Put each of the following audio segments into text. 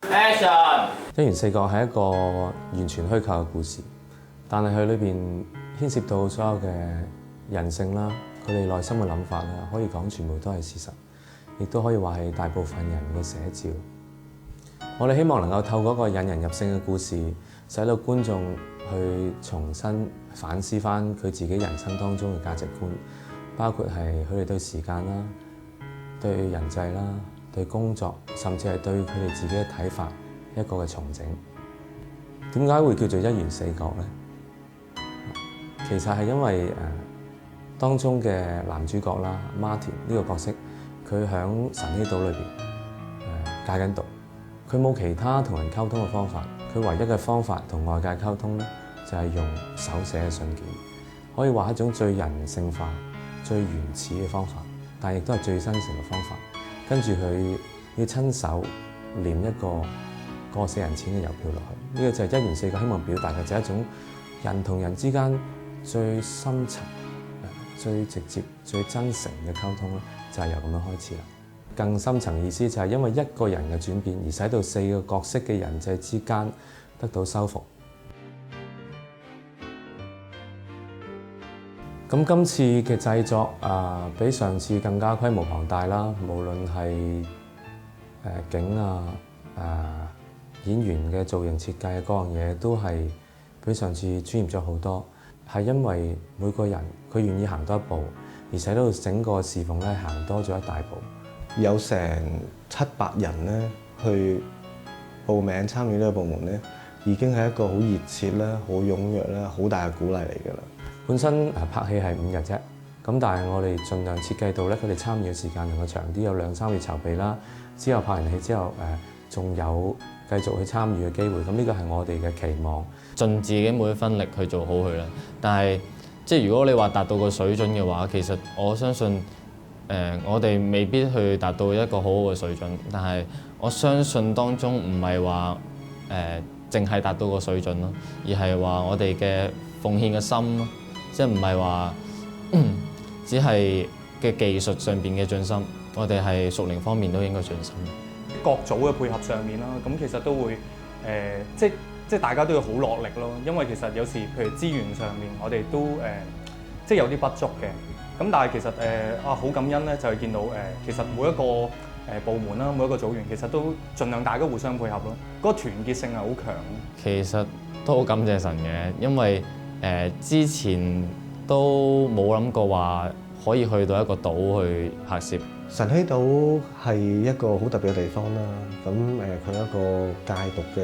Action！一元四角係一個完全虛構嘅故事，但係佢裏邊牽涉到所有嘅人性啦，佢哋內心嘅諗法啦，可以講全部都係事實，亦都可以話係大部分人嘅寫照。我哋希望能夠透過一個引人入勝嘅故事，使到觀眾去重新反思翻佢自己人生當中嘅價值觀，包括係佢哋對時間啦、對人際啦、對工作，甚至係對佢哋自己嘅睇法一個嘅重整。點解會叫做一元四角呢？其實係因為當中嘅男主角啦，Martin 呢個角色，佢喺晨曦島裏邊戒緊毒，佢冇其他同人溝通嘅方法，佢唯一嘅方法同外界溝通咧，就係用手寫嘅信件，可以話係一種最人性化、最原始嘅方法，但亦都係最真誠嘅方法。跟住佢要親手黏一個過4人錢嘅郵票落去，呢個就係一元四角希望表達嘅，就係一種人同人之間最深層、最直接、最真誠嘅溝通咧，就係由咁樣開始啦。更深層意思就係因為一個人嘅轉變，而使到4個角色嘅人際之間得到修復。咁今次嘅製作比上次更加規模龐大啦，無論係景演員嘅造型設計各樣嘢都係比上次專業咗好多，係因為每個人佢願意行多一步，而使到整個侍奉咧行多咗一大步。有成700人咧去報名參與呢個部門咧，已經係一個好熱切啦、好踴躍啦、好大嘅鼓勵嚟㗎啦。本身拍戲係5日啫，咁但係我哋盡量設計到咧，佢哋參與嘅時間能夠長啲，有2-3月籌備啦。之後拍完戲之後，仲有繼續去參與嘅機會。咁呢個係我哋嘅期望，盡自己每一分力去做好佢啦。但係即係如果你話達到個水準嘅話，其實我相信我哋未必去達到一個好好嘅水準。但係我相信當中唔係話淨係達到個水準咯，而係話我哋嘅奉獻嘅心咯。即係唔係話只係嘅技術上邊嘅進心，我哋係屬靈方面都應該進心。各組嘅配合上面啦，咁其實都會即係大家都要好落力咯。因為其實有時譬如資源上面，我哋都即係有啲不足嘅。咁但係其實好感恩咧，就係見到其實每一個部門啦，每一個組員其實都盡量大家互相配合咯。嗰個團結性係好強。其實都好感謝神嘅，因為之前都冇諗過話可以去到一個島去拍攝。晨曦島係一個好特別嘅地方啦。咁佢一個戒毒嘅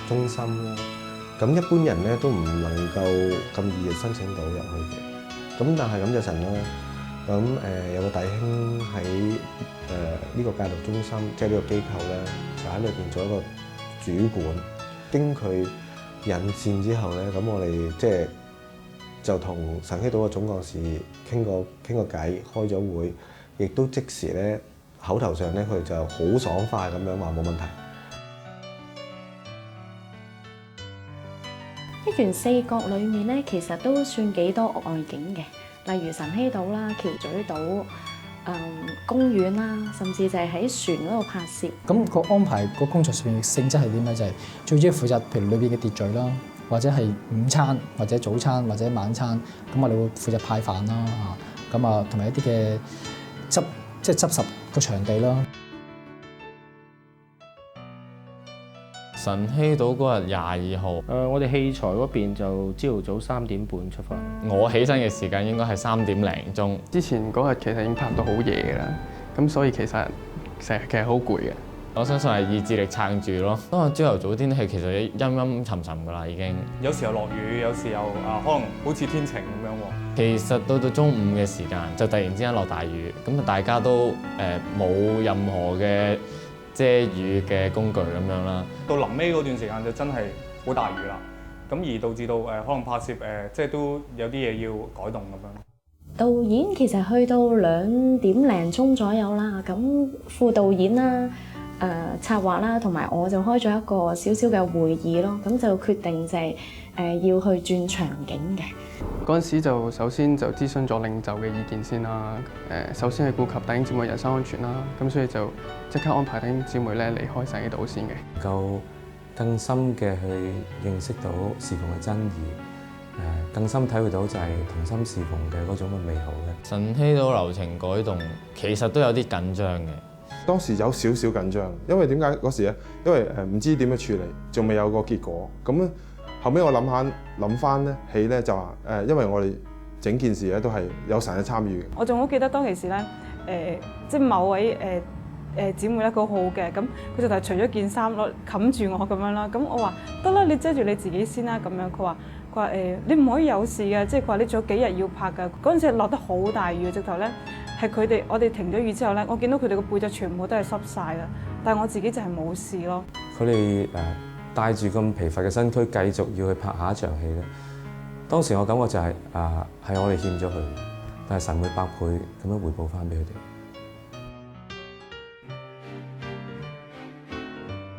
中心啦。咁一般人咧都唔能夠咁易申請到入去嘅。咁但係感謝神啦。咁有個弟兄喺呢個戒毒中心，即係呢個機構咧，就喺裏邊做一個主管。經佢引薦之後咧，咁我哋就同晨曦島嘅總幹事傾過偈，開咗會，亦都即時咧口頭上咧佢就好爽快咁樣話冇問題。一元四角裏面咧，其實都算幾多外景嘅，例如晨曦島啦、橋咀島、公園啦，甚至就係喺船嗰度拍攝。咁個安排個工作上面嘅性質係點咧？就係最主要負責譬如裏邊嘅秩序啦，或者係午餐或者早餐或者晚餐，咁我哋會負責派飯啦，同埋一啲嘅執拾個場地啦。晨曦島嗰日22號，我哋器材嗰邊就朝頭早3點半出發。我起身嘅時間應該係3點零鐘。之前嗰日其實已經拍到好夜嘅啦，咁所以其實其實好攰嘅。我相信係意志力撐住咯。當日朝頭早天氣其實陰陰沉沉㗎啦，已經。有時候落雨，有時候可能好似天晴咁樣喎。其實到中午嘅時間就突然之間落大雨，咁大家都冇任何嘅遮雨嘅工具咁樣啦。到臨尾嗰段時間就真係好大雨啦，咁而導致到可能拍攝即係都有啲嘢要改動咁樣。導演其實去到2點零鐘左右啦，咁副導演啦、策劃啦，同埋我就開咗一個少少嘅會議咯，咁就決定就係要去轉場景嘅。嗰陣時就首先就諮詢咗領袖嘅意見先啦。首先係顧及弟兄姊妹人身安全啦，咁所以就即刻安排弟兄姊妹咧離開神曦島先嘅。夠更深嘅去認識到侍奉嘅真義，更深體會到就係同心侍奉嘅嗰種嘅美好嘅。晨曦島流程改動其實都有啲緊張嘅。當時有少少緊張，因為點解嗰時咧？因為唔知點樣處理，仲未有個結果。咁後尾我諗翻咧起咧就話因為我哋整件事咧都係有神嘅參與嘅。我仲好記得當其時咧，即係某位姊妹咧，佢好好嘅，咁佢就係除咗件衫攞冚住我咁樣啦。咁我話得啦，你遮住你自己先啦咁樣。佢話你唔可以有事嘅，即係佢話你仲有幾日要拍㗎。嗰陣時落得好大雨，直頭咧係我哋停咗雨之後咧，我見到佢哋個背脊全部都係濕晒㗎，但係我自己就係冇事咯。佢哋帶住咁疲乏嘅身軀繼續要去拍下一場戲咧，當時我感覺就係係我哋欠咗佢，但係神會百倍咁樣回報翻俾佢哋。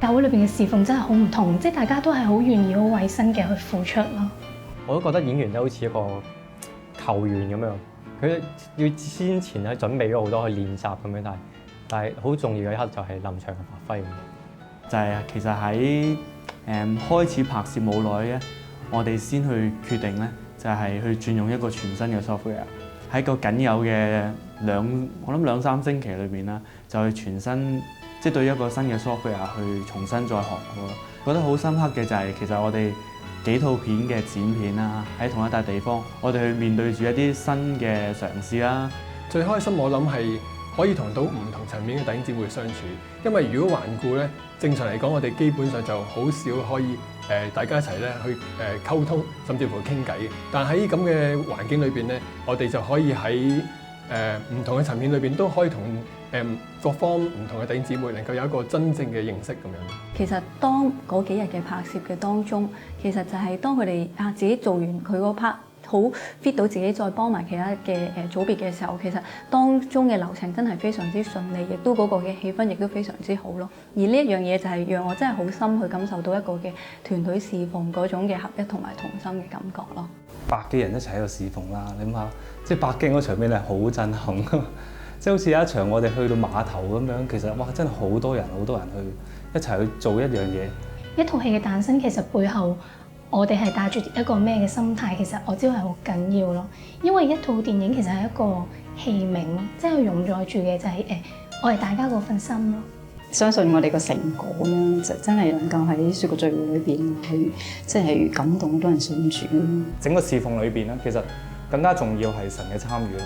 教會裏邊嘅侍奉真係好唔同，即係大家都係好願意、好委身嘅去付出咯。我都覺得演員都好似一個球員咁樣，佢要先前咧準備咗好多去練習咁樣，但係好重要嘅一刻就係臨場嘅發揮。就係其實喺開始拍攝冇耐咧，我哋先去決定咧，就係去轉用一個全新嘅 software。喺個僅有嘅兩三星期裏邊啦，就去全新。即係對一個新嘅 software 去重新再學咯，覺得好深刻嘅就係其實我哋幾套片嘅剪片啦，喺同一笪地方，我哋去面對住一啲新嘅嘗試啦。最開心我諗係可以同到唔同層面嘅弟兄姊妹相處，因為如果環顧咧，正常嚟講我哋基本上就好少可以大家一齊咧去溝通，甚至乎傾偈嘅。但喺咁嘅環境裏邊咧，我哋就可以喺唔同嘅層面裏邊都可以同各方唔同嘅弟兄姊妹能夠有一個真正嘅認識咁樣。其實當嗰幾日嘅拍攝嘅當中，其實就係當佢哋自己做完佢嗰 part 好 fit 到自己，再幫埋其他嘅組別嘅時候，其實當中嘅流程真係非常之順利，亦都嗰個嘅氣氛亦都非常之好咯。而呢一樣嘢就係讓我真係好深去感受到一個嘅團隊侍奉嗰種嘅合一同埋同心嘅感覺咯。百幾人一齊喺度侍奉啦，你諗下，即係北京嗰場面係好震撼㗎嘛！即係好似有一場我哋去到碼頭咁樣，其實哇，真係好多人去一齊去做一樣嘢。一套戲嘅誕生其實背後，我哋係帶住一個咩嘅心態？其實我知道係好緊要咯，因為一套電影其實係一個器皿咯，即係容載住嘅就係我哋大家嗰份心咯。相信我哋個成果咧，就真係能夠喺說個聚會裏邊去，即係感動好多人信主。整個侍奉裏邊咧，其實更加重要係神嘅參與咯。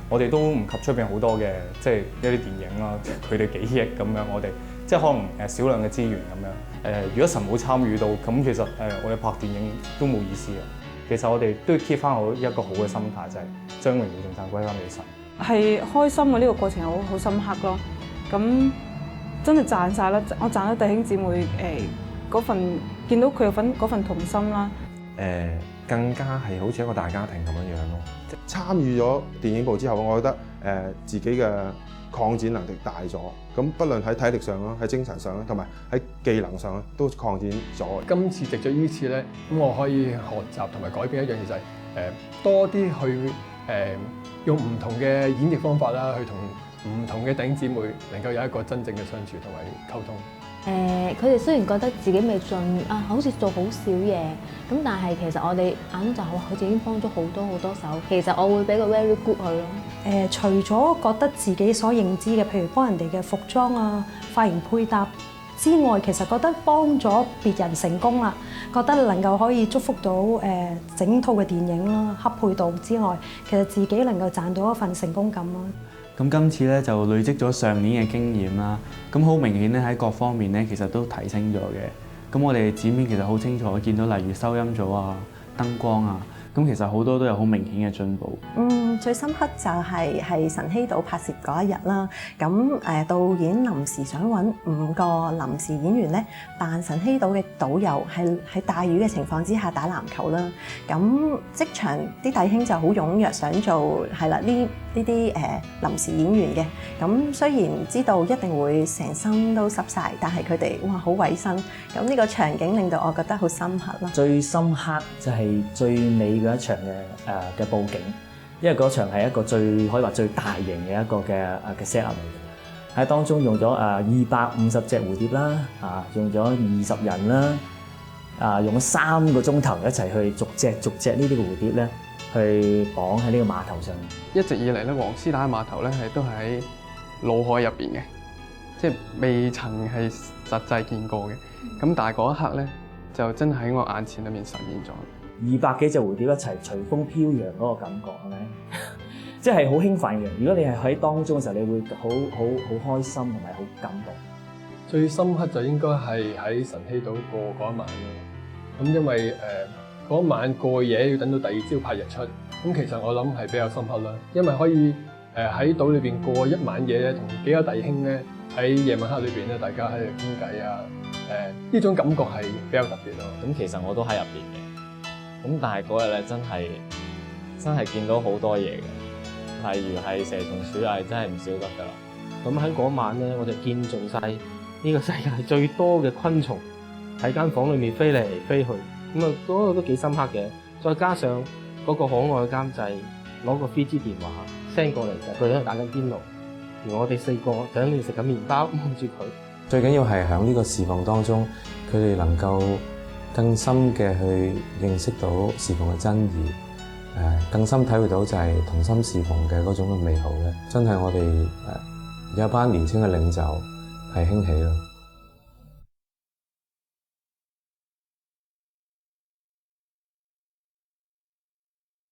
我哋都唔及出邊好多嘅，即係一啲電影啦，佢哋幾億咁樣，我哋即係可能少量嘅資源咁樣。如果神冇參與到，咁其實我哋拍電影都冇意思啊。其實我哋都要 keep 翻好一個好嘅心態，就係將榮耀頌讚歸翻俾神。係開心嘅呢個過程好深刻咯。咁真係賺晒啦！我賺咗弟兄姊妹嗰份，見到佢有份嗰份同心啦。更加係好似一個大家庭咁樣樣咯。參與咗電影部之後，我覺得自己嘅擴展能力大咗。咁不論喺體力上啦，喺精神上啦，同埋喺技能上咧，都擴展咗。今次藉咗呢次咧，咁我可以學習同埋改變一樣嘢就係多啲去用唔同嘅演繹方法啦，去同唔同嘅弟兄姊妹能夠有一個真正嘅相處同埋溝通。佢哋雖然覺得自己未盡好似做好少嘢，咁但係其實我哋眼中就好似已經幫咗好多手。其實我會俾個 very good 佢咯。除咗覺得自己所認知嘅，譬如幫人哋嘅服裝啊、髮型配搭之外，其實覺得幫咗別人成功啦，覺得能夠可以祝福到整套嘅電影啦、恰配度之外，其實自己能夠賺到一份成功感咯。咁今次咧就累積咗上年嘅經驗啦，咁好明顯咧喺各方面咧其實都提升咗嘅。咁我哋剪片其實好清楚見到，例如收音組啊、燈光啊，咁其實好多都有好明顯嘅進步。最深刻就係晨曦島拍攝嗰一日啦。咁導演臨時想揾5個臨時演員咧扮晨曦島嘅導遊，係喺大雨嘅情況之下打籃球啦。咁即場啲弟兄就好踴躍想做係啦呢呢啲臨時演員嘅。咁雖然知道一定會成身都濕晒，但係佢哋哇好委身。咁呢個場景令到我覺得好深刻咯。最深刻就係最尾嗰一場嘅佈景，因為嗰場係一個可以話最大型嘅一個嘅 set up 嚟嘅。喺當中用咗250隻蝴蝶啦，用咗20人啦，用咗3個鐘頭一齊去逐隻呢啲嘅蝴蝶咧，去綁喺呢個碼頭上。一直以嚟咧，黃絲帶碼頭咧都係喺腦海入邊嘅，即係未曾係實際見過嘅。咁但係嗰一刻咧，就真係喺我眼前裏面實現咗。200幾隻蝴蝶一齊隨風飄揚嗰個感覺係咪？即係好興奮嘅。如果你係喺當中嘅時候，你會好開心同埋好感動。最深刻就應該係喺晨曦島過嗰一晚咯。咁因為嗰晚過夜要等到第二朝拍日出，咁其實我諗係比較深刻啦。因為可以喺島裏邊過一晚夜咧，同幾個弟兄咧喺夜晚黑裏邊咧，大家喺度傾偈啊，呢種感覺係比較特別咯。咁其實我都喺入邊嘅，咁但係嗰日咧真係見到好多嘢嘅，例如係蛇蟲鼠蟻真係唔少得㗎啦。咁喺嗰晚咧，我就見盡晒呢個世界最多嘅昆蟲喺間房裏面飛嚟飛去，咁啊嗰個都幾深刻嘅。再加上嗰個可愛嘅監製攞個 3G 電話 send 過嚟嘅，佢喺度打緊邊爐，而我哋4個就喺度食緊麵包望住佢。最緊要係喺呢個侍奉當中，佢哋能夠更深嘅去認識到侍奉嘅真義，更深體會到就係同心侍奉嘅嗰種嘅美好咧。真係我哋有一班年輕嘅領袖係興起咯。